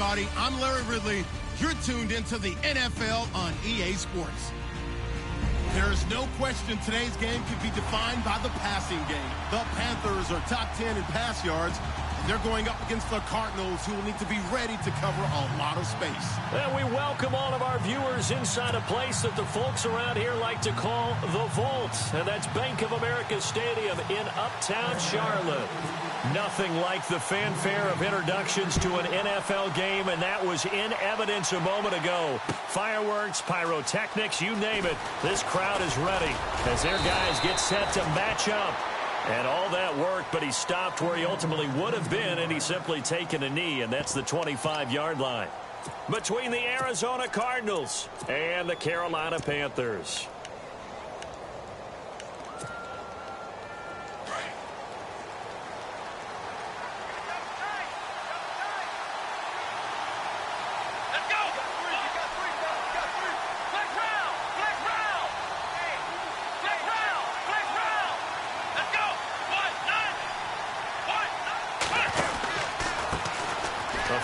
everybody. I'm Larry Ridley. You're tuned into the NFL on EA Sports. There is no question today's game can be defined by the passing game. The Panthers are top 10 in pass yards. They're going up against the Cardinals, who will need to be ready to cover a lot of space. And we welcome all of our viewers inside a place that the folks around here like to call the Vault. And that's Bank of America Stadium in Uptown Charlotte. Nothing like the fanfare of introductions to an NFL game, and that was in evidence a moment ago. Fireworks, pyrotechnics, you name it. This crowd is ready as their guys get set to match up. And all that worked, but he stopped where he ultimately would have been, and he's simply taken a knee, and that's the 25-yard line. Between the Arizona Cardinals and the Carolina Panthers.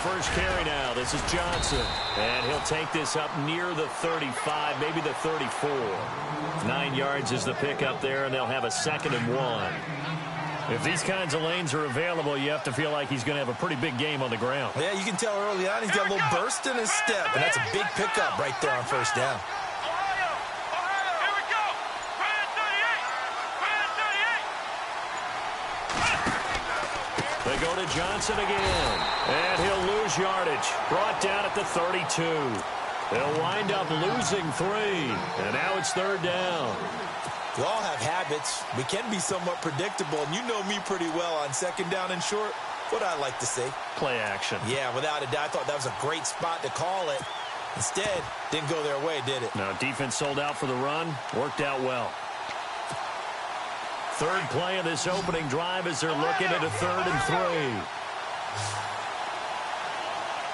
First carry now. This is Johnson. And he'll take this up near the 35, maybe the 34. 9 yards is the pickup there, and they'll have a 2nd and 1. If these kinds of lanes are available, you have to feel like he's going to have a pretty big game on the ground. Yeah, you can tell early on he's got a little burst in his step, and that's a big pickup right there on first down. They go to Johnson again, and he'll lose yardage. Brought down at the 32. They'll wind up losing 3, and now it's 3rd down. We all have habits. We can be somewhat predictable, and you know me pretty well on 2nd down and short. What I like to say. Play action. Yeah, without a doubt, I thought that was a great spot to call it. Instead, didn't go their way, did it? No, defense sold out for the run. Worked out well. 3rd play of this opening drive as they're looking at a 3rd and 3.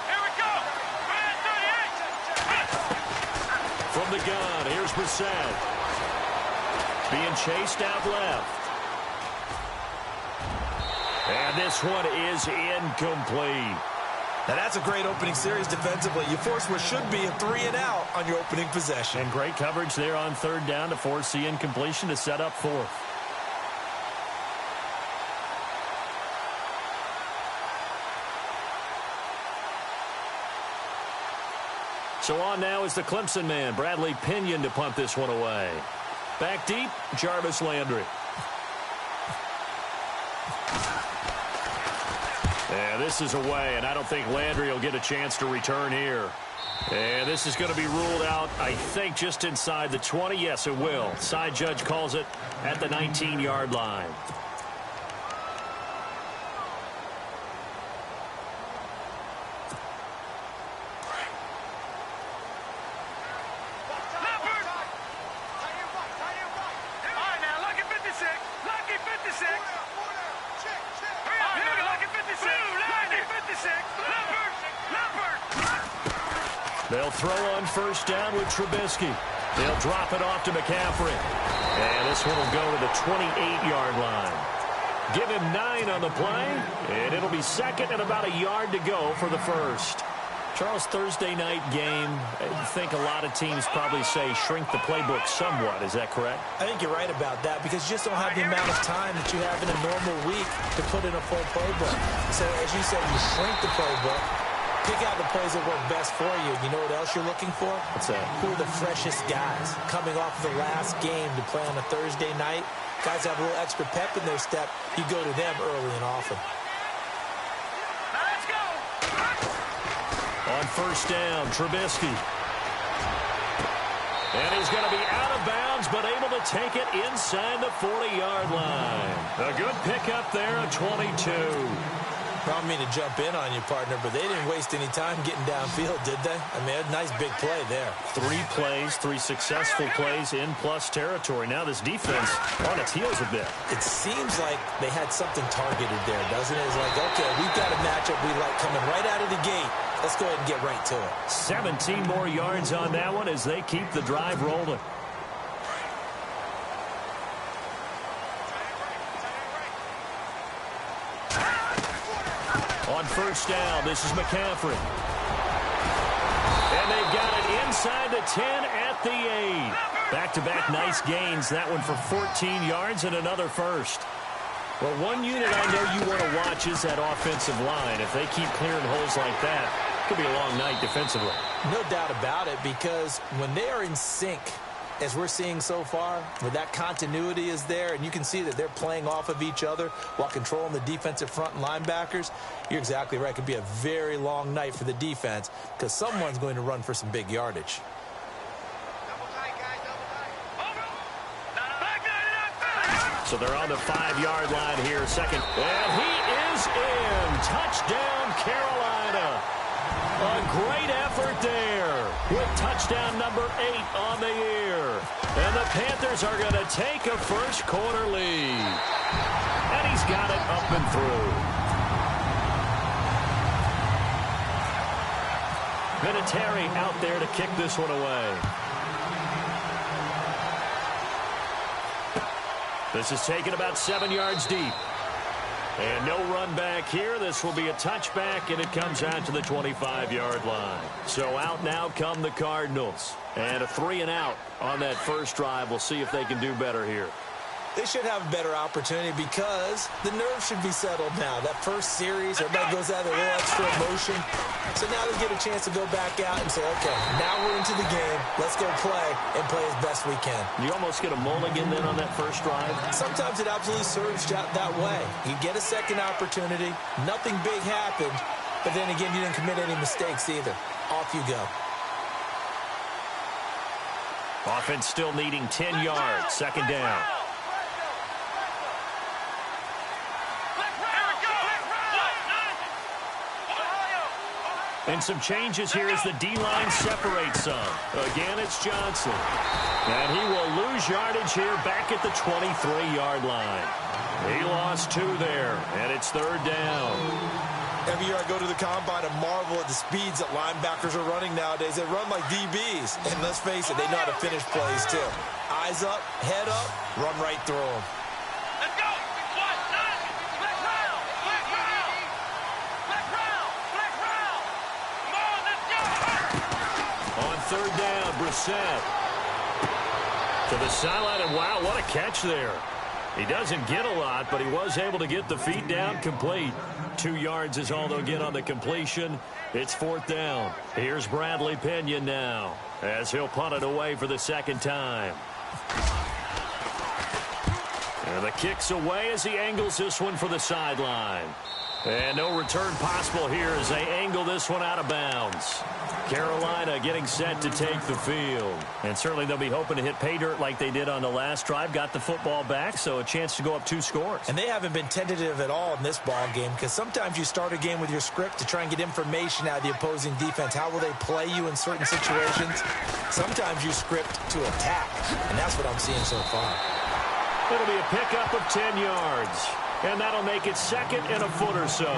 Here we go. From the gun, here's Brissett. Being chased out left. And this one is incomplete. Now that's a great opening series defensively. You force what should be a 3 and out on your opening possession. And great coverage there on 3rd down to force the incompletion to set up 4th. So on now is the Clemson man, Bradley Pinion, to punt this one away. Back deep, Jarvis Landry. Yeah, this is away, and I don't think Landry will get a chance to return here. And this is going to be ruled out, I think, just inside the 20. Yes, it will. Side judge calls it at the 19-yard line. They'll throw on 1st down with Trubisky. They'll drop it off to McCaffrey. And this one will go to the 28-yard line. Give him 9 on the play, and it'll be 2nd and about a yard to go for the 1st. Charles, Thursday night game, I think a lot of teams probably say shrink the playbook somewhat. Is that correct? I think you're right about that because you just don't have the amount of time that you have in a normal week to put in a full playbook. So, as you said, you shrink the playbook. Pick out the plays that work best for you. You know what else you're looking for? What's that? Who are the freshest guys coming off the last game to play on a Thursday night? Guys have a little extra pep in their step. You go to them early and often. Let's go. On 1st down, Trubisky. And he's going to be out of bounds, but able to take it inside the 40-yard line. A good pickup there at 22. I don't mean to jump in on you, partner, but they didn't waste any time getting downfield, did they? I mean, a nice big play there. 3 plays, 3 successful plays in plus territory. Now this defense on its heels a bit. It seems like they had something targeted there, doesn't it? It's like, okay, we've got a matchup we like coming right out of the gate. Let's go ahead and get right to it. 17 more yards on that one as they keep the drive rolling. On 1st down, this is McCaffrey. And they've got it inside the 10 at the 8. Back-to-back nice gains. That one for 14 yards and another first. Well, one unit I know you want to watch is that offensive line. If they keep clearing holes like that, it could be a long night defensively. No doubt about it, because when they are in sync, as we're seeing so far, where that continuity is there, and you can see that they're playing off of each other while controlling the defensive front and linebackers, you're exactly right. It could be a very long night for the defense because someone's going to run for some big yardage. So they're on the 5-yard line here, second. And he is in. Touchdown, Carolina. A great effort there with touchdown number 8 on the year. And the Panthers are going to take a first-quarter lead. And he's got it up and through. Vinatieri out there to kick this one away. This is taken about 7 yards deep. And no run back here. This will be a touchback, and it comes out to the 25-yard line. So out now come the Cardinals. And a 3-and-out on that first drive. We'll see if they can do better here. They should have a better opportunity because the nerves should be settled now. That first series, everybody goes out with a little extra emotion. So now they get a chance to go back out and say, okay, now we're into the game. Let's go play and play as best we can. You almost get a mulligan then on that first drive? Sometimes it absolutely serves that way. You get a second opportunity. Nothing big happened. But then again, you didn't commit any mistakes either. Off you go. Offense still needing 10 yards. Second down. And some changes here as the D-line separates some. Again, it's Johnson. And he will lose yardage here back at the 23-yard line. He lost 2 there, and it's third down. Every year I go to the combine and marvel at the speeds that linebackers are running nowadays. They run like DBs. And let's face it, they know how to finish plays too. Eyes up, head up, run right through them. Let's go! On third down, Brissett to the sideline, and wow, what a catch there. He doesn't get a lot, but he was able to get the feet down complete. 2 yards is all they'll get on the completion. It's fourth down. Here's Bradley Pinion now as he'll punt it away for the second time. And the kick's away as he angles this one for the sideline. And no return possible here as they angle this one out of bounds. Carolina getting set to take the field. And certainly they'll be hoping to hit pay dirt like they did on the last drive. Got the football back, so a chance to go up 2 scores. And they haven't been tentative at all in this ball game because sometimes you start a game with your script to try and get information out of the opposing defense. How will they play you in certain situations? Sometimes you script to attack, and that's what I'm seeing so far. It'll be a pickup of 10 yards. And that'll make it second and a foot or so.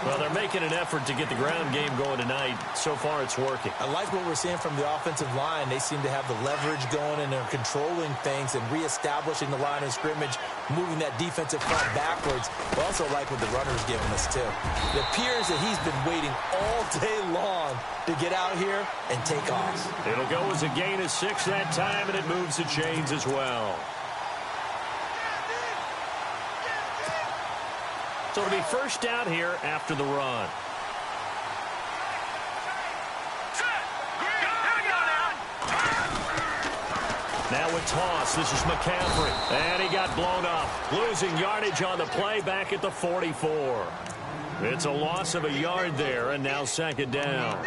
Well, they're making an effort to get the ground game going tonight. So far, it's working. I like what we're seeing from the offensive line. They seem to have the leverage going, and they're controlling things and reestablishing the line of scrimmage, moving that defensive front backwards. I also like what the runner's giving us, too. It appears that he's been waiting all day long to get out here and take off. It'll go as a gain of 6 that time, and it moves the chains as well. So it'll be first down here after the run. Now with toss, this is McCaffrey. And he got blown up. Losing yardage on the play back at the 44. It's a loss of a yard there, and now second down.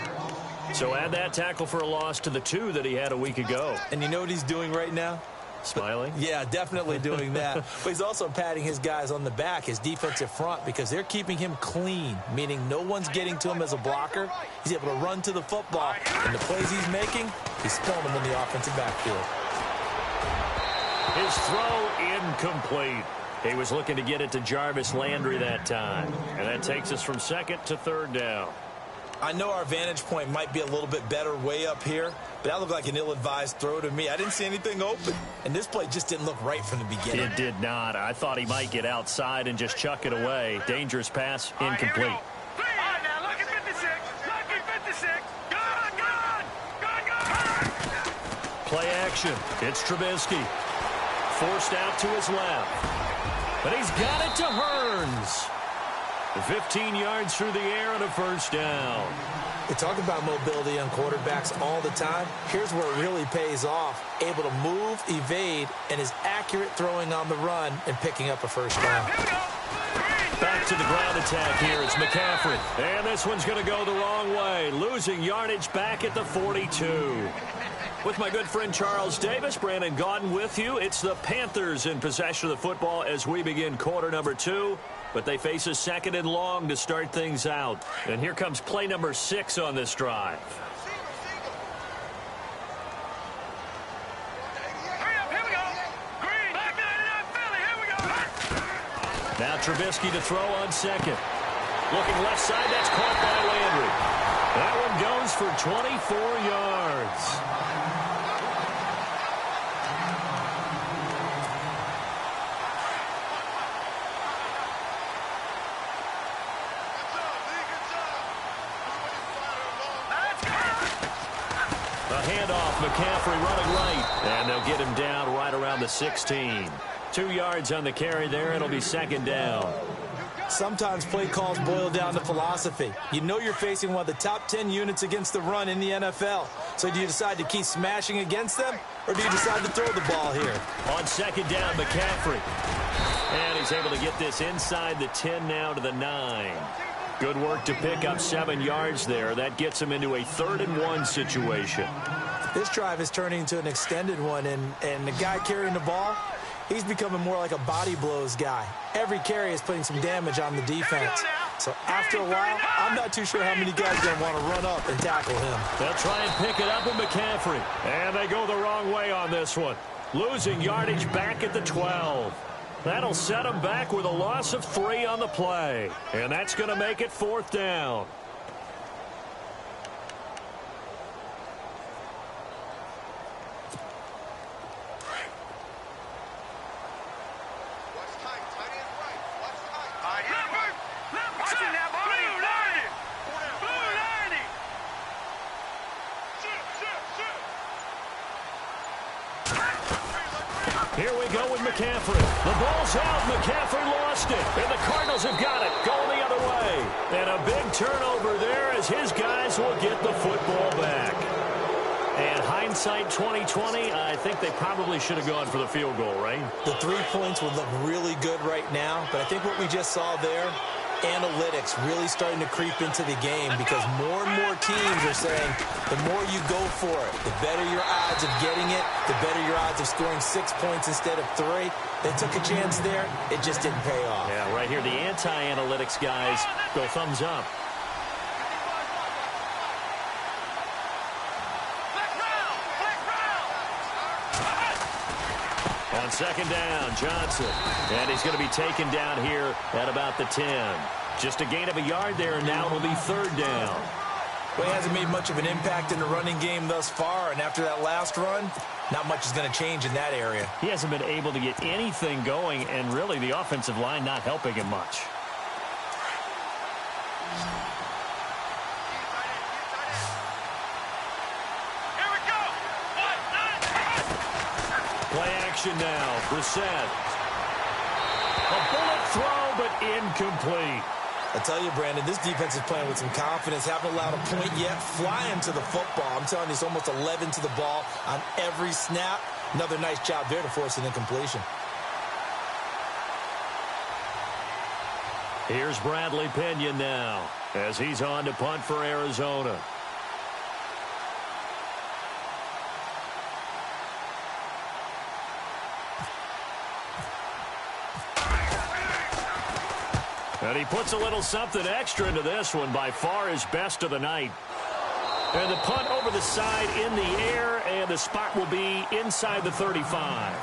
So add that tackle for a loss to the 2 that he had a week ago. And you know what he's doing right now? Smiling? Yeah, definitely doing that. But he's also patting his guys on the back, his defensive front, because they're keeping him clean, meaning no one's getting to him as a blocker. He's able to run to the football, and the plays he's making, he's spilling them in the offensive backfield. His throw incomplete. He was looking to get it to Jarvis Landry that time. And that takes us from second to third down. I know our vantage point might be a little bit better way up here, but that looked like an ill-advised throw to me. I didn't see anything open, and this play just didn't look right from the beginning. It did not. I thought he might get outside and just chuck it away. Dangerous pass, incomplete. All right, now, look at 56. Look at 56. Good, good. action. It's Trubisky. Forced out to his left. But he's got it to Hearns. 15 yards through the air and a first down. They talk about mobility on quarterbacks all the time. Here's where it really pays off. Able to move, evade, and is accurate throwing on the run and picking up a first down. Back to the ground attack here. It's McCaffrey. And this one's going to go the wrong way. Losing yardage back at the 42. With my good friend Charles Davis, Brandon Gaudin with you. It's the Panthers in possession of the football as we begin quarter number 2. But they face a second and long to start things out. And here comes play number 6 on this drive. Now Trubisky to throw on second. Looking left side, that's caught by Landry. That one goes for 24 yards. McCaffrey running right, and they'll get him down right around the 16. 2 yards on the carry there. It'll be second down. Sometimes play calls boil down to philosophy. You know you're facing one of the top 10 units against the run in the NFL. So do you decide to keep smashing against them, or do you decide to throw the ball here? On second down, McCaffrey. And he's able to get this inside the 10 now to the 9. Good work to pick up 7 yards there. That gets him into a 3rd and 1 situation. This drive is turning into an extended one, and the guy carrying the ball, he's becoming more like a body blows guy. Every carry is putting some damage on the defense. So after a while, I'm not too sure how many guys are going to want to run up and tackle him. They'll try and pick it up with McCaffrey. And they go the wrong way on this one. Losing yardage back at the 12. That'll set them back with a loss of 3 on the play. And that's going to make it 4th down. Here we go with McCaffrey. The ball's out. McCaffrey lost it. And the Cardinals have got it. Going the other way. And a big turnover there as his guys will get the football back. And hindsight 2020, I think they probably should have gone for the field goal, right? The 3 points would look really good right now. But I think what we just saw there, analytics really starting to creep into the game, because more and more teams are saying the more you go for it, the better your odds of getting it, the better your odds of scoring 6 points instead of 3. They took a chance there. It just didn't pay off. Yeah, right here, the anti-analytics guys go thumbs up. On second down, Johnson. And he's going to be taken down here at about the 10. Just a gain of a yard there, and now it'll be 3rd down. Well, he hasn't made much of an impact in the running game thus far, and after that last run, not much is going to change in that area. He hasn't been able to get anything going, and really the offensive line not helping him much. Play action now. Brissett. A bullet throw, but incomplete. I tell you, Brandon, this defense is playing with some confidence. Haven't allowed a point yet. Flying to the football. I'm telling you, it's almost 11 to the ball on every snap. Another nice job there to force an incompletion. Here's Bradley Pinion now as he's on to punt for Arizona. And he puts a little something extra into this one, by far his best of the night. And the punt over the side in the air, and the spot will be inside the 35.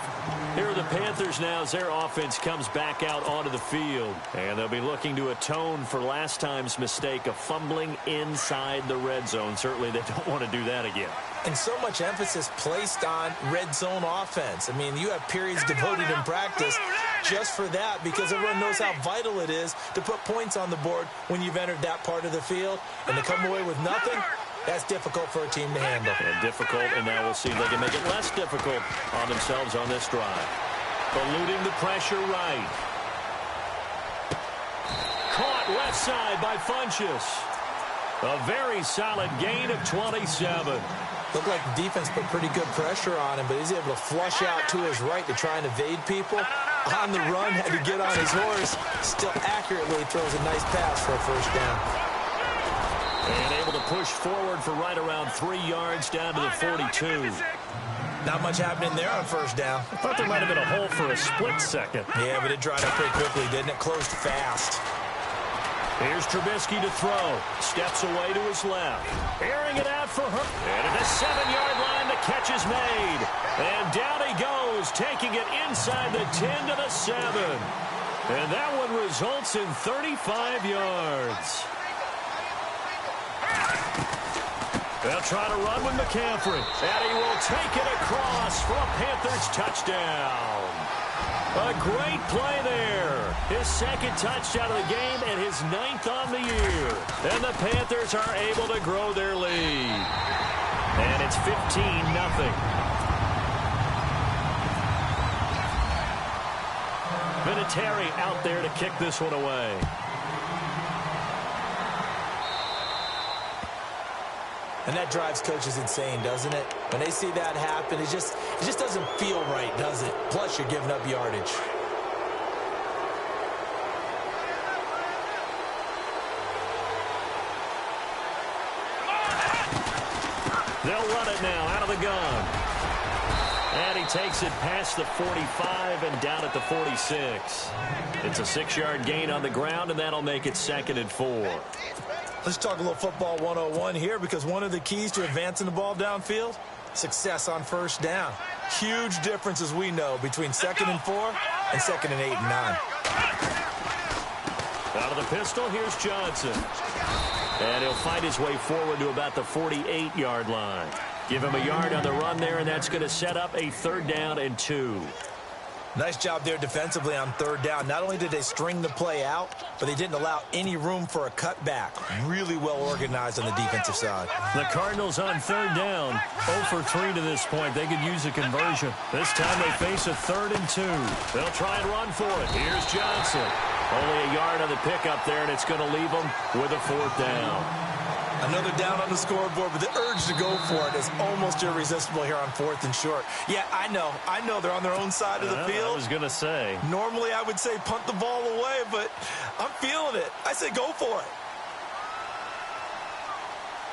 Here are the Panthers now as their offense comes back out onto the field. And they'll be looking to atone for last time's mistake of fumbling inside the red zone. Certainly they don't want to do that again. And so much emphasis placed on red zone offense. I mean, you have periods devoted in practice just for that, because everyone knows how vital it is to put points on the board when you've entered that part of the field. And to come away with nothing, That's difficult for a team to handle. And difficult, and now we'll see if they can make it less difficult on themselves on this drive. Eluding the pressure right. Caught left side by Funchess. A very solid gain of 27. Looked like the defense put pretty good pressure on him, but he's able to flush out to his right to try and evade people. On the run, had to get on his horse. Still accurately throws a nice pass for a first down. And able to push forward for right around 3 yards down to the 42. Not much happening there on first down. I thought there might have been a hole for a split second. Yeah, but it dried up pretty quickly, didn't it? Closed fast. Here's Trubisky to throw. Steps away to his left. Airing it out for her. And at the 7-yard line, the catch is made. And down he goes, taking it inside the 10 to the 7. And that one results in 35 yards. They'll try to run with McCaffrey. And he will take it across for a Panthers touchdown. A great play there. His second touchdown of the game and his 9th on the year. And the Panthers are able to grow their lead. And it's 15-0. Vinatieri out there to kick this one away. And that drives coaches insane, doesn't it? When they see that happen, it just doesn't feel right, does it? Plus, you're giving up yardage. They'll run it now out of the gun. And he takes it past the 45 and down at the 46. It's a 6-yard gain on the ground, and that'll make it 2nd and 4. Let's talk a little football 101 here, because one of the keys to advancing the ball downfield, success on first down. Huge difference, as we know, between 2nd and 4 and 2nd and 8 and 9. Out of the pistol, here's Johnson. And he'll find his way forward to about the 48-yard line. Give him a yard on the run there, and that's going to set up a 3rd down and 2. Nice job there defensively on 3rd down. Not only did they string the play out, but they didn't allow any room for a cutback. Really well organized on the defensive side. The Cardinals on 3rd down. 0 for 3 to this point. They could use a conversion. This time they face a 3rd and 2. They'll try and run for it. Here's Johnson. Only a yard on the pickup there, and it's going to leave them with a 4th down. Another down on the scoreboard, but the urge to go for it is almost irresistible here on 4th and short. Yeah, I know they're on their own side of the field. I was going to say. Normally I would say punt the ball away, but I'm feeling it. I say go for it.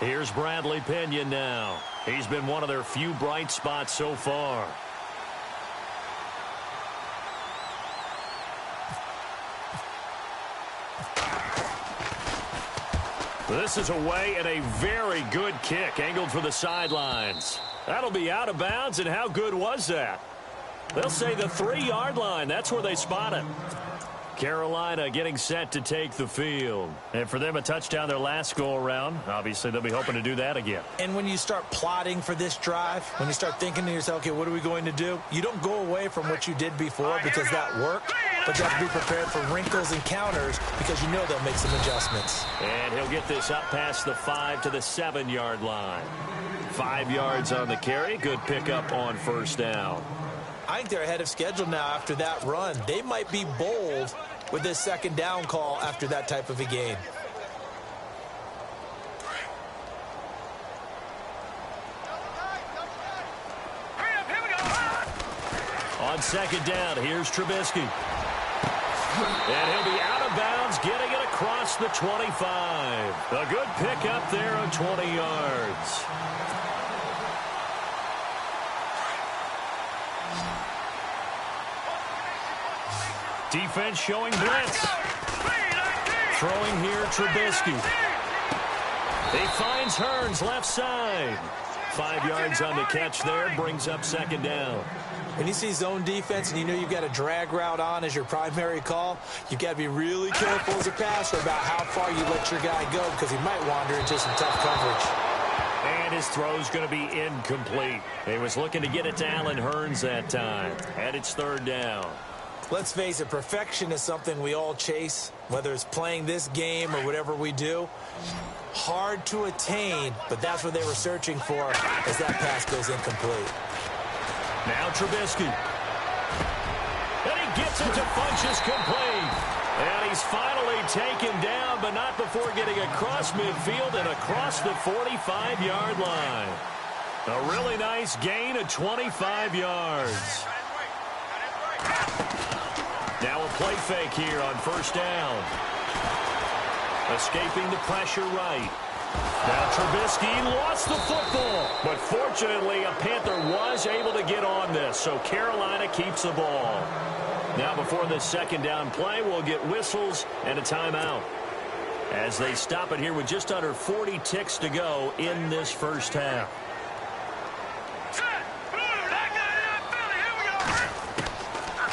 Here's Bradley Pinion now. He's been one of their few bright spots so far. This is away and a very good kick angled for the sidelines. That'll be out of bounds, and how good was that? They'll say the 3-yard line. That's where they spot it. Carolina getting set to take the field. And for them, a touchdown their last go-around. Obviously, they'll be hoping to do that again. And when you start plotting for this drive, when you start thinking to yourself, okay, what are we going to do? You don't go away from what you did before because that worked, but you have to be prepared for wrinkles and counters because you know they'll make some adjustments. And he'll get this up past the 5 to the 7-yard line. 5 yards on the carry. Good pickup on 1st down. I think they're ahead of schedule now after that run. They might be bold with this 2nd down call after that type of a gain. On 2nd down, here's Trubisky. And he'll be out of bounds, getting it across the 25. A good pickup there of 20 yards. Defense showing blitz. Throwing here, Trubisky. He finds Hearns left side. 5 yards on the catch there, brings up 2nd down. When you see zone defense and you know you've got a drag route on as your primary call, you've got to be really careful as a passer about how far you let your guy go because he might wander into some tough coverage. And his throw's going to be incomplete. He was looking to get it to Allen Hearns that time. And it's 3rd down. Let's face it, perfection is something we all chase, whether it's playing this game or whatever we do. Hard to attain, but that's what they were searching for as that pass goes incomplete. Now Trubisky. And he gets it to Funchess complete. And he's finally taken down, but not before getting across midfield and across the 45-yard line. A really nice gain of 25 yards. Now a play fake here on first down. Escaping the pressure right. Now Trubisky lost the football. But fortunately, a Panther was able to get on this, so Carolina keeps the ball. Now before this second down play, we'll get whistles and a timeout, as they stop it here with just under 40 ticks to go in this first half.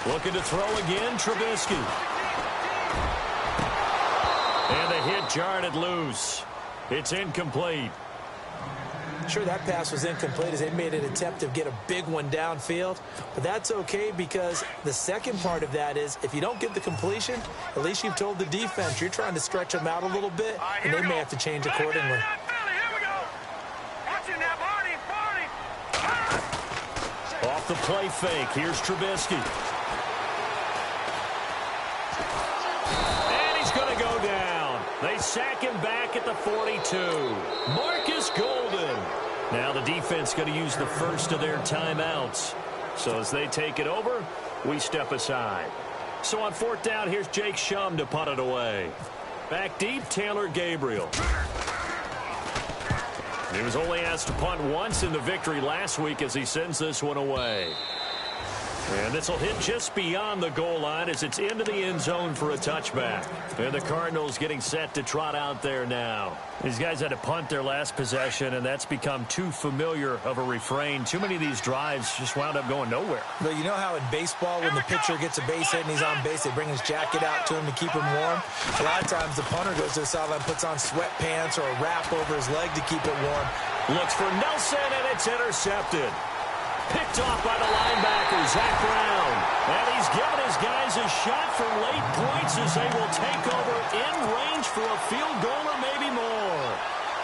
Looking to throw again, Trubisky. And the hit jarred it loose. It's incomplete. Sure, that pass was incomplete as they made an attempt to get a big one downfield. But that's okay, because the second part of that is if you don't get the completion, at least you've told the defense you're trying to stretch them out a little bit, and they may have to change accordingly. Off the play fake, here's Trubisky. And he's going to go down. They sack him back at the 42. Marcus Golden. Now the defense going to use the first of their timeouts. So as they take it over, we step aside. So on fourth down, here's Jake Shum to punt it away. Back deep, Taylor Gabriel. He was only asked to punt once in the victory last week as he sends this one away. And this will hit just beyond the goal line as it's into the end zone for a touchback. And the Cardinals getting set to trot out there now. These guys had to punt their last possession, and that's become too familiar of a refrain. Too many of these drives just wound up going nowhere. But you know how in baseball, when the pitcher gets a base hit and he's on base, they bring his jacket out to him to keep him warm? A lot of times the punter goes to the sideline, puts on sweatpants or a wrap over his leg to keep it warm. Looks for Nelson, and it's intercepted. Picked off by the linebacker, Zach Brown. And he's given his guys a shot for late points as they will take over in range for a field goal or maybe more.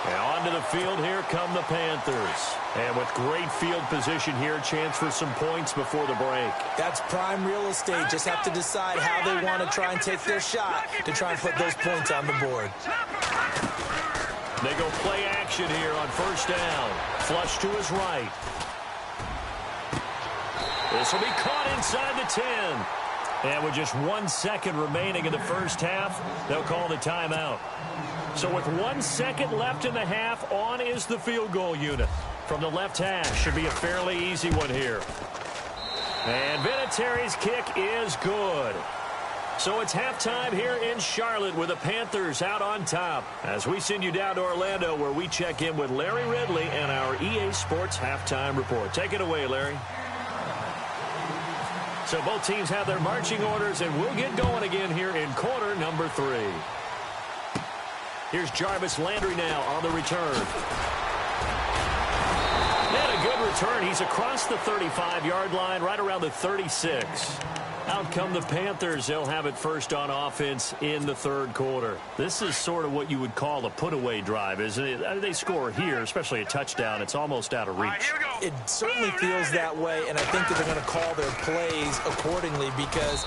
Now onto the field, here come the Panthers. And with great field position here, chance for some points before the break. That's prime real estate. Just have to decide how they want to try and take their shot to try and put those points on the board. They go play action here on first down. Flush to his right. This will be caught inside the 10. And with just 1 second remaining in the first half, they'll call the timeout. So with 1 second left in the half, on is the field goal unit. From the left hash, should be a fairly easy one here. And Vinatieri's kick is good. So it's halftime here in Charlotte with the Panthers out on top. As we send you down to Orlando, where we check in with Larry Ridley and our EA Sports Halftime Report. Take it away, Larry. So both teams have their marching orders, and we'll get going again here in quarter number 3. Here's Jarvis Landry now on the return. And a good return. He's across the 35-yard line, right around the 36. Out come the Panthers. They'll have it first on offense in the third quarter. This is sort of what you would call a put-away drive, isn't it? They score here, especially a touchdown. It's almost out of reach. It certainly feels that way, and I think that they're going to call their plays accordingly, because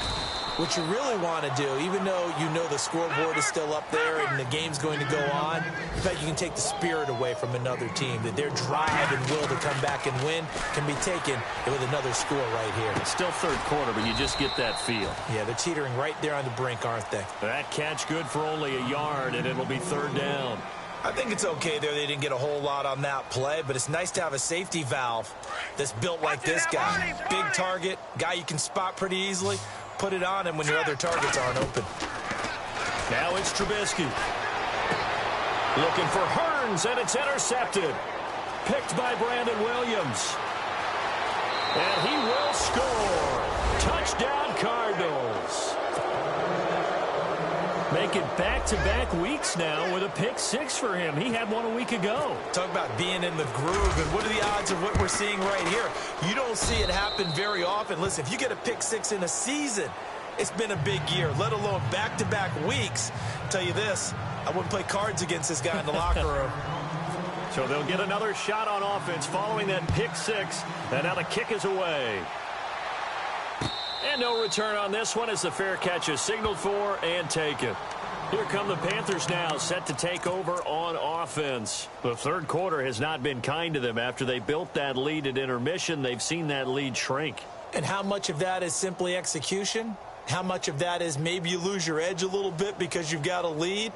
what you really want to do, even though you know the scoreboard is still up there and the game's going to go on, in fact, you can take the spirit away from another team, that their drive and will to come back and win can be taken with another score right here. It's still third quarter, but you just get that feel. Yeah, they're teetering right there on the brink, aren't they? That catch good for only a yard, and it'll be third down. I think it's okay there. They didn't get a whole lot on that play, but it's nice to have a safety valve that's built like this guy. Big target, guy you can spot pretty easily. Put it on him when your other targets aren't open. Now it's Trubisky. Looking for Hearns, and it's intercepted. Picked by Brandon Williams. And he will score. Touchdown, Cardinals. Make it back-to-back weeks now with a pick 6 for him. He had one a week ago. Talk about being in the groove, and what are the odds of what we're seeing right here? You don't see it happen very often. Listen, if you get a pick 6 in a season, It's been a big year, let alone back-to-back weeks. I'll tell you this, I wouldn't play cards against this guy in the locker room. So they'll get another shot on offense following that pick six. And now the kick is away. And no return on this one as the fair catch is signaled for and taken. Here come the Panthers now, set to take over on offense. The third quarter has not been kind to them. After they built that lead at intermission, they've seen that lead shrink. And how much of that is simply execution? How much of that is maybe you lose your edge a little bit because you've got a lead?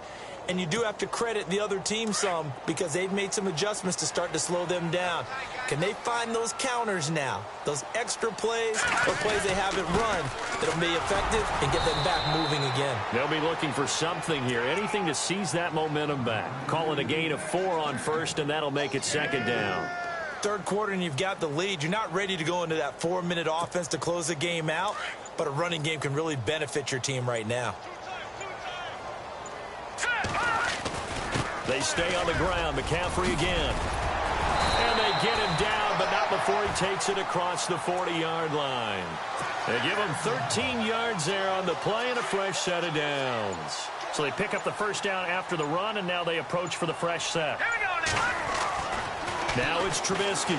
And you do have to credit the other team some because they've made some adjustments to start to slow them down. Can they find those counters now, those extra plays or plays they haven't run that'll be effective and get them back moving again? They'll be looking for something here, anything to seize that momentum back. Call it a gain of 4 on first, and that'll make it second down. Third quarter and you've got the lead. You're not ready to go into that 4-minute offense to close the game out, but a running game can really benefit your team right now. They stay on the ground. McCaffrey again. And they get him down, but not before he takes it across the 40-yard line. They give him 13 yards there on the play and a fresh set of downs. So they pick up the first down after the run, and now they approach for the fresh set. Here we go now. Now it's Trubisky.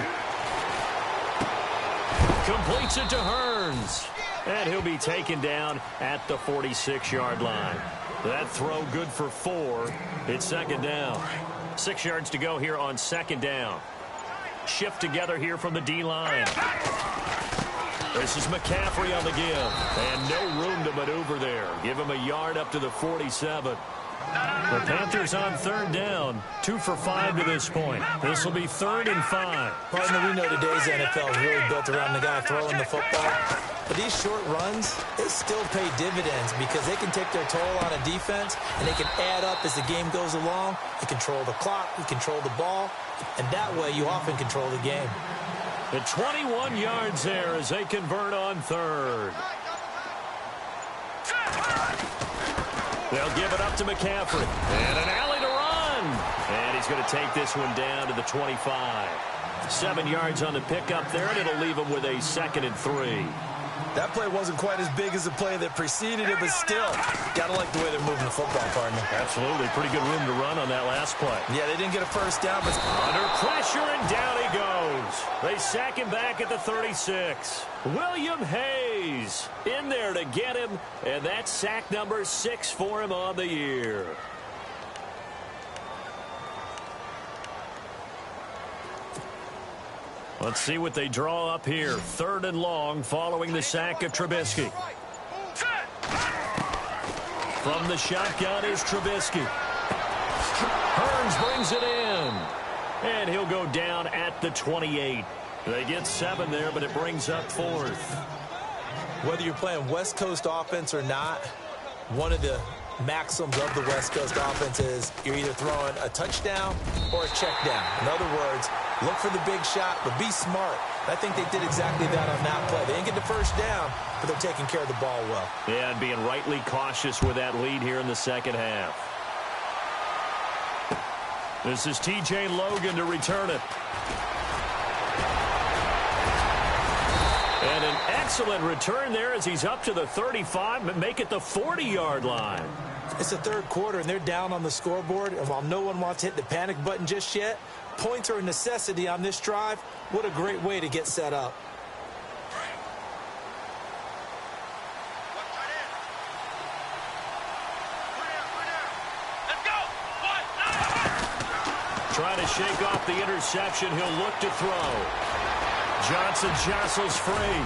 Completes it to Hearns. And he'll be taken down at the 46-yard line. That throw good for 4. It's second down. 6 yards to go here on second down. Shift together here from the D-line. This is McCaffrey on the give. And no room to maneuver there. Give him a yard up to the 47. The Panthers on third down. 2 for 5 to this point. This will be 3rd and 5. Partner, we know today's NFL is really built around the guy throwing the football. But these short runs, they still pay dividends because they can take their toll on a defense and they can add up as the game goes along. You control the clock, you control the ball, and that way you often control the game. The 21 yards there as they convert on third. They'll give it up to McCaffrey. And an alley to run. And he's going to take this one down to the 25. 7 yards on the pickup there, and it'll leave him with a 2nd and 3. That play wasn't quite as big as the play that preceded it, but still, got to like the way they're moving the football, partner. Absolutely. Pretty good room to run on that last play. Yeah, they didn't get a first down, but under pressure, and down he goes. They sack him back at the 36. William Hayes in there to get him, and that's sack number 6 for him on the year. Let's see what they draw up here. 3rd and long following the sack of Trubisky. From the shotgun is Trubisky. Hearns brings it in. And he'll go down at the 28. They get 7 there, but it brings up 4th. Whether you're playing West Coast offense or not, one of the maxims of the West Coast offense is you're either throwing a touchdown or a check down. In other words, look for the big shot, but be smart. I think they did exactly that on that play. They didn't get the first down, but they're taking care of the ball well. Yeah, and being rightly cautious with that lead here in the second half. This is T.J. Logan to return it. And an excellent return there as he's up to the 35, but make it the 40-yard line. It's the third quarter, and they're down on the scoreboard. And while no one wants to hit the panic button just yet, points are a necessity on this drive. What a great way to get set up. Let's go. Trying to shake off the interception. He'll look to throw. Johnson jostles free.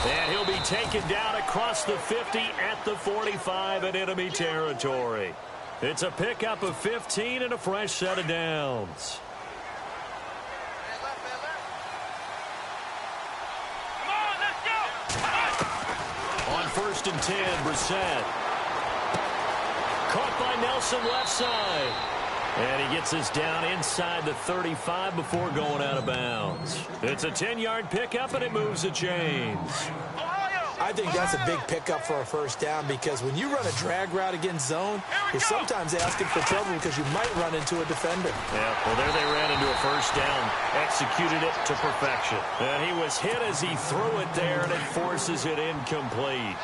And he'll be taken down across the 50 at the 45 in enemy territory. It's a pickup of 15 and a fresh set of downs. Come on, let's go. On 1st and 10, Brissett. Caught by Nelson left side. And he gets us down inside the 35 before going out of bounds. It's a 10-yard pickup, and it moves the chains. I think that's a big pickup for a first down because when you run a drag route against zone, you're sometimes asking for trouble because you might run into a defender. Yeah, well, there they ran into a first down. Executed it to perfection. And he was hit as he threw it there, and it forces it incomplete.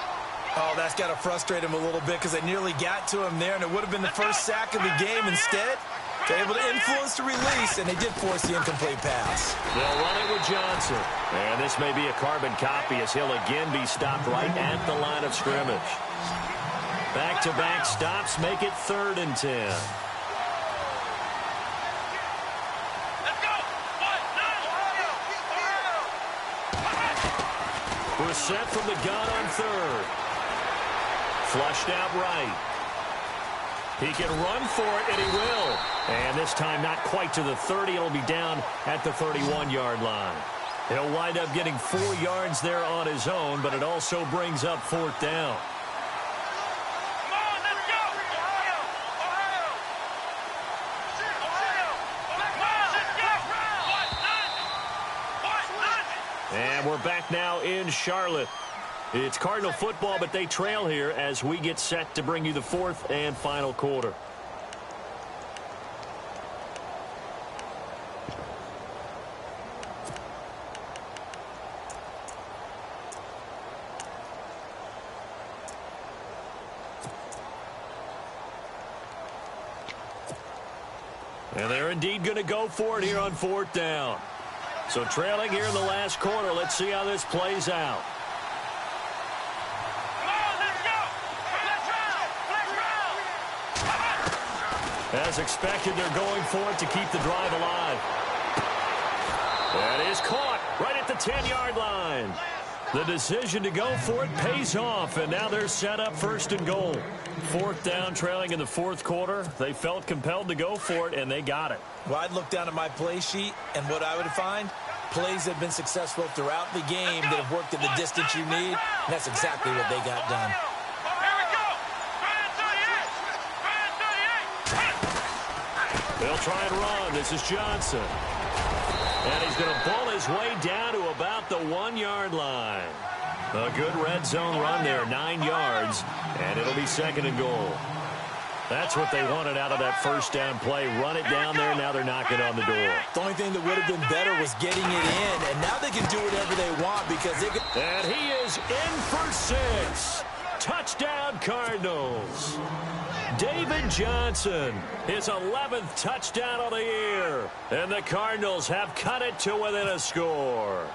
Oh, that's got to frustrate him a little bit because they nearly got to him there, and it would have been the first sack of the game. Instead, they're able to influence the release, and they did force the incomplete pass. They'll run it with Johnson. And this may be a carbon copy as he'll again be stopped right at the line of scrimmage. Back-to-back stops make it 3rd and 10. We're set from the gun on 3rd. Flushed out right. He can run for it, and he will. And this time not quite to the 30. It'll be down at the 31-yard line. He'll wind up getting 4 yards there on his own, but it also brings up 4th down. And we're back now in Charlotte. It's Cardinal football, but they trail here as we get set to bring you the 4th and final quarter. And they're indeed going to go for it here on 4th down. So trailing here in the last quarter. Let's see how this plays out. As expected, they're going for it to keep the drive alive. That is caught right at the 10-yard line. The decision to go for it pays off, and now they're set up 1st and goal. 4th down, trailing in the 4th quarter. They felt compelled to go for it, and they got it. Well, I'd look down at my play sheet, and what I would find, plays that have been successful throughout the game that have worked at the distance you need, and that's exactly what they got done. They'll try and run. This is Johnson. And he's going to ball his way down to about the 1-yard line. A good red zone run there, 9 yards, and it'll be 2nd and goal. That's what they wanted out of that 1st down play. Run it down there. Now they're knocking on the door. The only thing that would have been better was getting it in, and now they can do whatever they want because they can. And he is in for 6. Touchdown, Cardinals. David Johnson, his 11th touchdown of the year. And the Cardinals have cut it to within a score.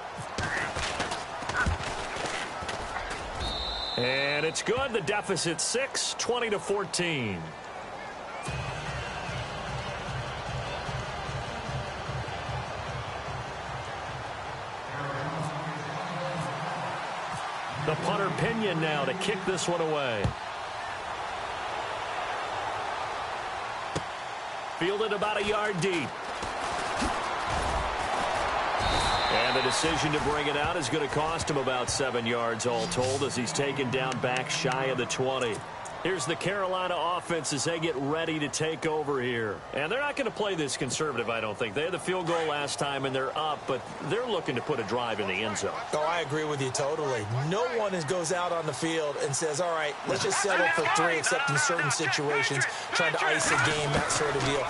And it's good. The deficit 6, 20-14. The punter Pinion now to kick this one away. Fielded about a yard deep. And the decision to bring it out is going to cost him about 7 yards all told as he's taken down back shy of the 20. Here's the Carolina offense as they get ready to take over here. And they're not going to play this conservative, I don't think. They had the field goal last time, and they're up, but they're looking to put a drive in the end zone. Oh, I agree with you totally. No one goes out on the field and says, all right, let's just settle for 3, except in certain situations, trying to ice a game, that sort of deal.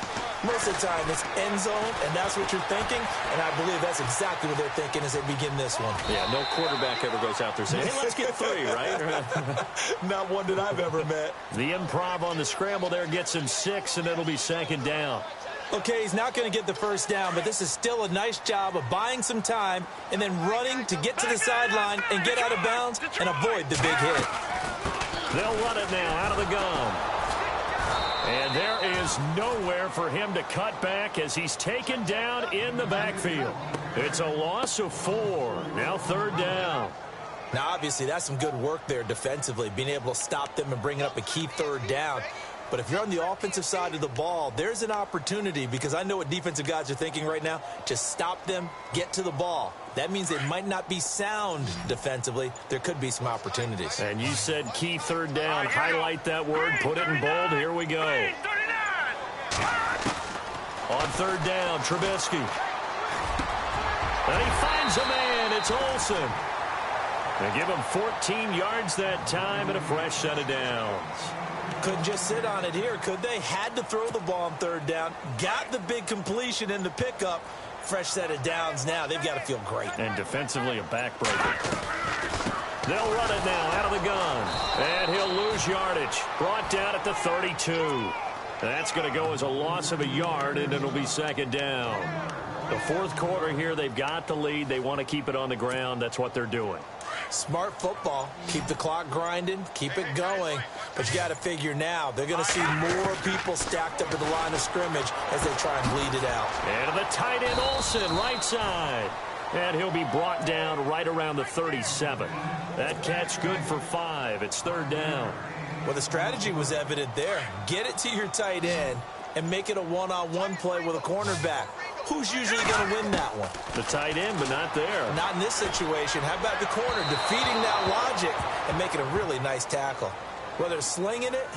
Most of the time, it's end zone, and that's what you're thinking, and I believe that's exactly what they're thinking as they begin this one. Yeah, no quarterback ever goes out there saying, hey, let's get 3, right? Not one that I've ever met. The improv on the scramble there gets him 6, and it'll be 2nd down. Okay, he's not going to get the 1st down, but this is still a nice job of buying some time and then running to get to the sideline and get out of bounds and avoid the big hit. They'll run it now out of the gun. And there is nowhere for him to cut back as he's taken down in the backfield. It's a loss of 4. Now 3rd down. Now, obviously, that's some good work there defensively, being able to stop them and bring up a key 3rd down. But if you're on the offensive side of the ball, there's an opportunity because I know what defensive guys are thinking right now. Just stop them, get to the ball. That means they might not be sound defensively. There could be some opportunities. And you said key 3rd down. Highlight that word. Put it in bold. Here we go. On 3rd down, Trubisky. And he finds a man. It's Olsen. They give him 14 yards that time and a fresh set of downs. Couldn't just sit on it here, could they? Had to throw the ball on 3rd down. Got the big completion in the pickup. Fresh set of downs now. They've got to feel great. And defensively, a backbreaker. They'll run it now out of the gun. And he'll lose yardage. Brought down at the 32. That's going to go as a loss of a yard, and it'll be second down. The fourth quarter here, they've got the lead. They want to keep it on the ground. That's what they're doing. Smart football. Keep the clock grinding. Keep it going. But you got to figure now, they're going to see more people stacked up at the line of scrimmage as they try and bleed it out. And the tight end Olsen, right side. And he'll be brought down right around the 37. That catch good for 5. It's third down. Well, the strategy was evident there. Get it to your tight end and make it a one-on-one play with a cornerback. Who's usually going to win that one? The tight end, but not there. Not in this situation. How about the corner defeating that logic and making a really nice tackle? Whether it's slinging it,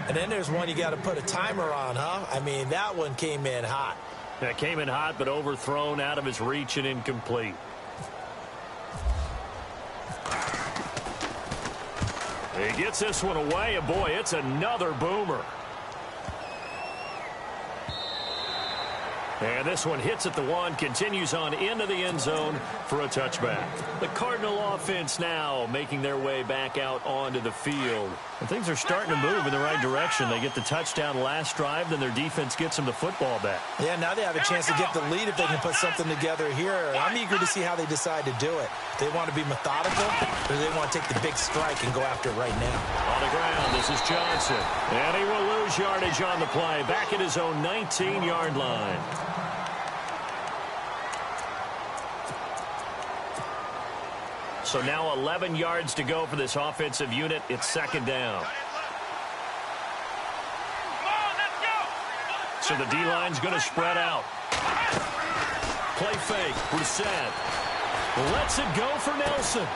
and then there's one you got to put a timer on, huh? I mean, that one came in hot. That came in hot, but overthrown, out of his reach, and incomplete. He gets this one away, and boy, it's another boomer. And this one hits at the 1, continues on into the end zone for a touchback. The Cardinal offense now making their way back out onto the field. And things are starting to move in the right direction. They get the touchdown last drive, then their defense gets them the football back. Yeah, now they have a chance to get the lead if they can put something together here. I'm eager to see how they decide to do it. Do they want to be methodical, or do they want to take the big strike and go after it right now? On the ground, this is Johnson. And he will lose yardage on the play, back at his own 19-yard line. So now 11 yards to go for this offensive unit. It's second down. So the D-line's going to spread out. Play fake. Brissett lets it go for Nelson.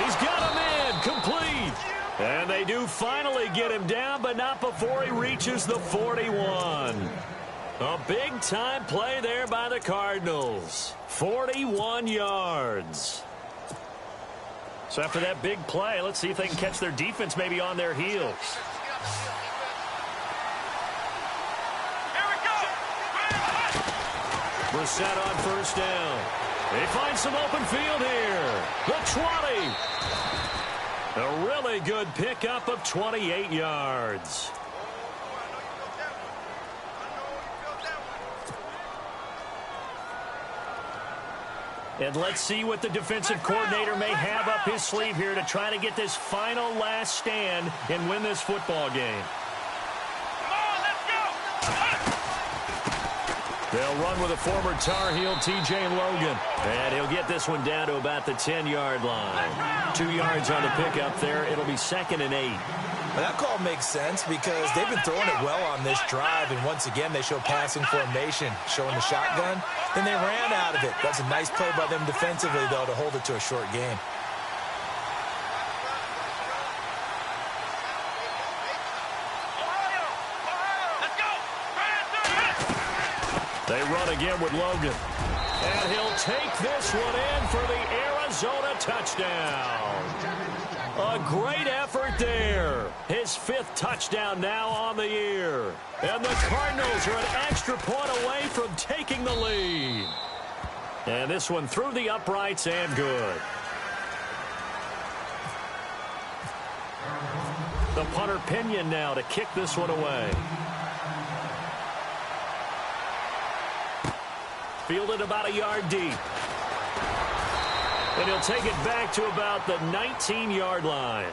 He's got him in. Complete. And they do finally get him down, but not before he reaches the 41. A big-time play there by the Cardinals. 41 yards. So after that big play, let's see if they can catch their defense maybe on their heels. Brissett on first down. They find some open field here. The 20. A really good pickup of 28 yards. And let's see what the defensive coordinator may have up his sleeve here to try to get this final last stand and win this football game. They'll run with a former Tar Heel, T.J. Logan. And he'll get this one down to about the 10-yard line. 2 yards on the pickup there. It'll be 2nd and 8. Well, that call makes sense because they've been throwing it well on this drive, and once again they show passing formation, showing the shotgun. Then they ran out of it. That's a nice play by them defensively, though, to hold it to a short game. They run again with Logan. And he'll take this one in for the Arizona touchdown. A great effort there. His 5th touchdown now on the year. And the Cardinals are an extra point away from taking the lead. And this one through the uprights and good. The punter Pinion now to kick this one away. Fielded about a yard deep. And he'll take it back to about the 19-yard line.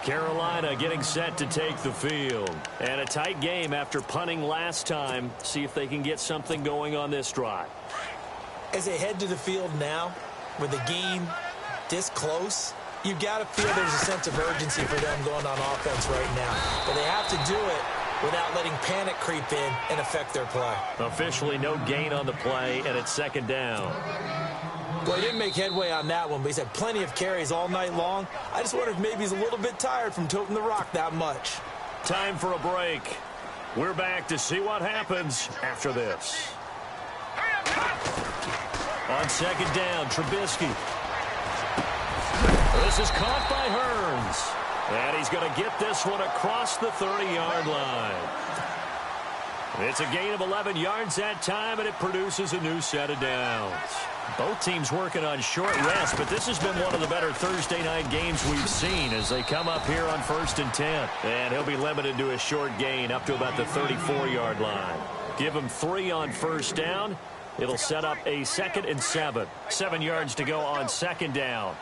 Carolina getting set to take the field. And a tight game after punting last time. See if they can get something going on this drive. As they head to the field now, with the game this close, you've got to feel there's a sense of urgency for them going on offense right now. But they have to do it without letting panic creep in and affect their play. Officially no gain on the play, and it's second down. Well, he didn't make headway on that one, but he's had plenty of carries all night long. I just wonder if maybe he's a little bit tired from toting the rock that much. Time for a break. We're back to see what happens after this. On second down, Trubisky. This is caught by Hearns. And he's going to get this one across the 30-yard line. It's a gain of 11 yards that time, and it produces a new set of downs. Both teams working on short rest, but this has been one of the better Thursday night games we've seen as they come up here on 1st and 10. And he'll be limited to a short gain up to about the 34-yard line. Give him 3 on first down. It'll set up a 2nd and 7. 7 yards to go on 2nd down.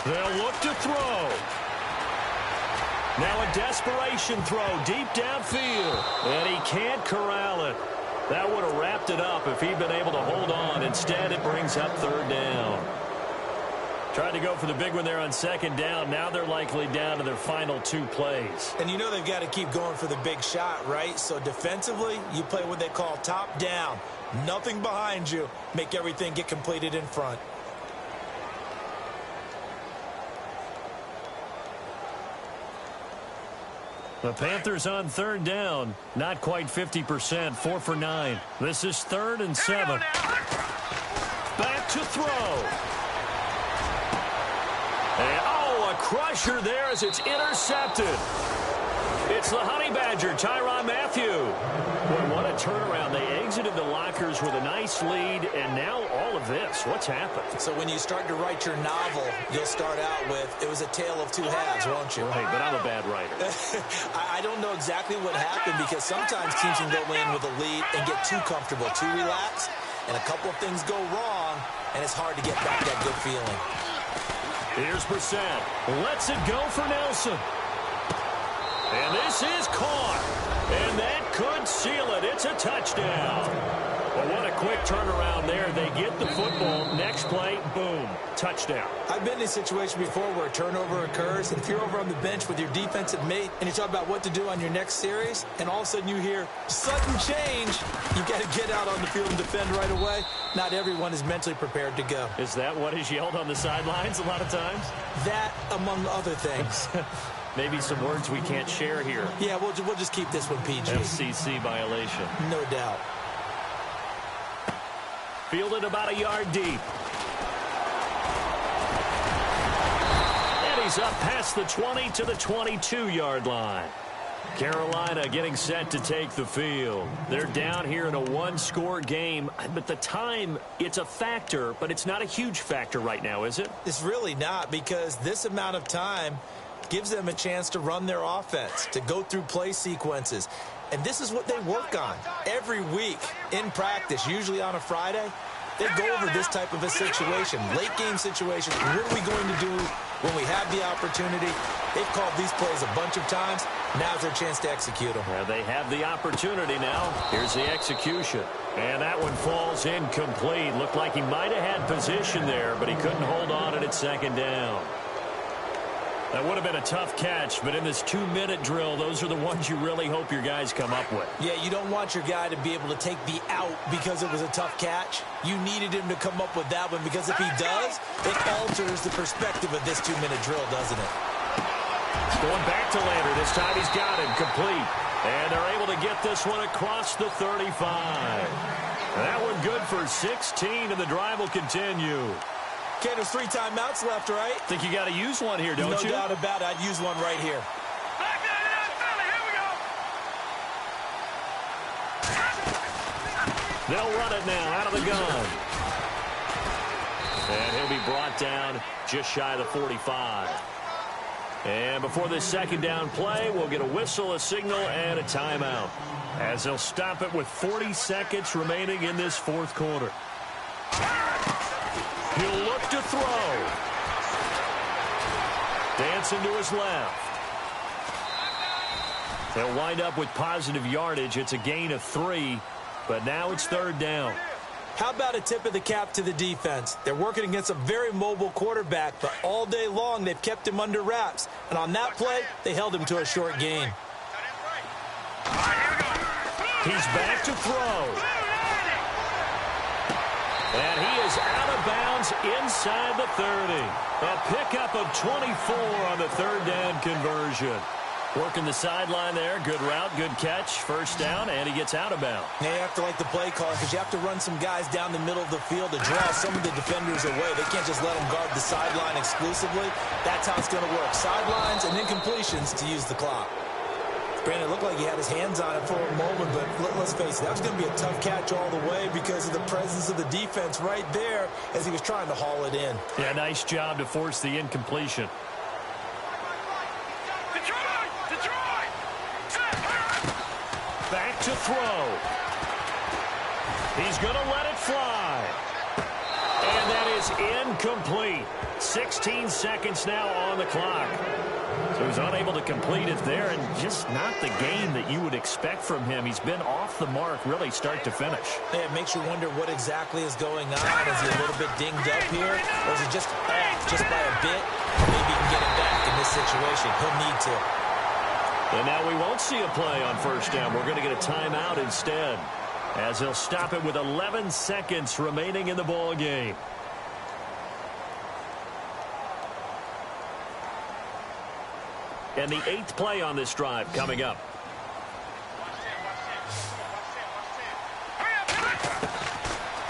They'll look to throw. Now a desperation throw deep downfield. And he can't corral it. That would have wrapped it up if he'd been able to hold on. Instead, it brings up 3rd down. Tried to go for the big one there on 2nd down. Now they're likely down to their final 2 plays. And you know they've got to keep going for the big shot, right? So defensively, you play what they call top down. Nothing behind you. Make everything get completed in front. The Panthers on 3rd down. Not quite 50%. 4 for 9. This is 3rd and 7. Back to throw. And, oh, a crusher there as it's intercepted. It's the Honey Badger, Tyrann Mathieu. Boy, what a turnaround. They exited the lockers with a nice lead, and now all of this. What's happened? So when you start to write your novel, you'll start out with, it was a tale of 2 halves, won't you? Hey, but I'm a bad writer. I don't know exactly what happened because sometimes teams can go in with a lead and get too comfortable, too relaxed, and a couple of things go wrong, and it's hard to get back that good feeling. Here's Brissett. Lets it go for Nelson. And this is caught. And that could seal it. It's a touchdown. Well, what a quick turnaround there. They get the football. Next play, boom, touchdown. I've been in a situation before where a turnover occurs, and if you're over on the bench with your defensive mate and you talk about what to do on your next series, and all of a sudden you hear sudden change, you've got to get out on the field and defend right away. Not everyone is mentally prepared to go. Is that what is yelled on the sidelines a lot of times? That, among other things. Maybe some words we can't share here. Yeah, we'll just keep this one PG. FCC violation. No doubt. Fielded about a yard deep. And he's up past the 20 to the 22-yard line. Carolina getting set to take the field. They're down here in a 1-score game, but the time, it's a factor, but it's not a huge factor right now, is it? It's really not, because this amount of time gives them a chance to run their offense, to go through play sequences. And this is what they work on every week in practice, usually on a Friday. They go over this type of a situation, late game situation. What are we going to do when we have the opportunity? They've called these plays a bunch of times. Now's their chance to execute them. Well, they have the opportunity now. Here's the execution. And that one falls incomplete. Looked like he might have had position there, but he couldn't hold on at 2nd down. That would have been a tough catch, but in this 2-minute drill, those are the ones you really hope your guys come up with. Yeah, you don't want your guy to be able to take the out because it was a tough catch. You needed him to come up with that one, because if he does, it alters the perspective of this 2-minute drill, doesn't it? Going back to Lander. This time he's got him complete. And they're able to get this one across the 35. That one good for 16, and the drive will continue. Okay, there's 3 timeouts left, right? Think you got to use one here, don't you? No doubt about it. I'd use one right here. Back there, Philly, here we go. They'll run it now out of the gun. And he'll be brought down just shy of the 45. And before this 2nd down play, we'll get a whistle, a signal, and a timeout, as they'll stop it with 40 seconds remaining in this 4th quarter. He'll look to throw. Dancing to his left. They'll wind up with positive yardage. It's a gain of 3, but now it's 3rd down. How about a tip of the cap to the defense? They're working against a very mobile quarterback, but all day long they've kept him under wraps. And on that play, they held him to a short gain. He's back to throw. And he is out of bounds inside the 30. A pickup of 24 on the 3rd down conversion. Working the sideline there. Good route, good catch. 1st down, and he gets out of bounds. Now you have to like the play call, because you have to run some guys down the middle of the field to draw some of the defenders away. They can't just let them guard the sideline exclusively. That's how it's going to work. Sidelines and then completions to use the clock. Brandon, it looked like he had his hands on it for a moment, but let's face it, that was going to be a tough catch all the way because of the presence of the defense right there as he was trying to haul it in. Yeah, nice job to force the incompletion. Back to throw. He's going to let it fly. And that is incomplete. 16 seconds now on the clock. So he's unable to complete it there, and just not the game that you would expect from him. He's been off the mark really start to finish. Yeah, it makes you wonder what exactly is going on. Is he a little bit dinged up here, or is he just off just by a bit? Maybe he can get it back in this situation. He'll need to. And now we won't see a play on first down. We're going to get a timeout instead, as he'll stop it with 11 seconds remaining in the ball game. And the 8th play on this drive coming up.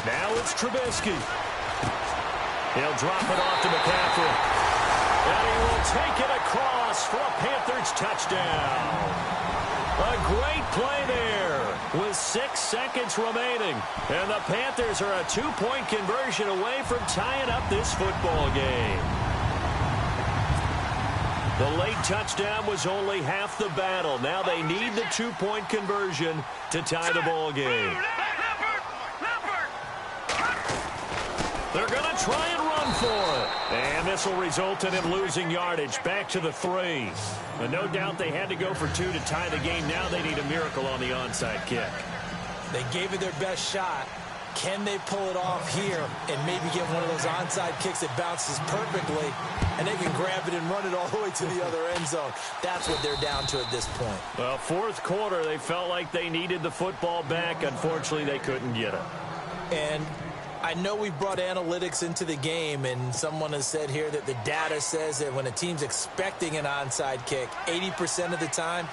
Now it's Trubisky. He'll drop it off to McCaffrey. And he will take it across for a Panthers touchdown. A great play there with 6 seconds remaining. And the Panthers are a 2-point conversion away from tying up this football game. The late touchdown was only half the battle. Now they need the 2-point conversion to tie the ball game. They're going to try and run for it. And this will result in him losing yardage back to the 3. But no doubt they had to go for 2 to tie the game. Now they need a miracle on the onside kick. They gave it their best shot. Can they pull it off here and maybe get one of those onside kicks that bounces perfectly, and they can grab it and run it all the way to the other end zone? That's what they're down to at this point. Well, fourth quarter, they felt like they needed the football back. Unfortunately, they couldn't get it. And I know we brought analytics into the game, and someone has said here that the data says that when a team's expecting an onside kick, 80% of the time,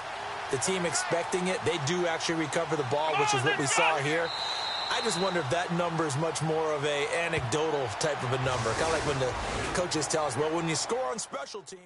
the team expecting it, they do actually recover the ball, which is what we saw here. I just wonder if that number is much more of a anecdotal type of a number. Kind of like when the coaches tell us, well, when you score on special teams.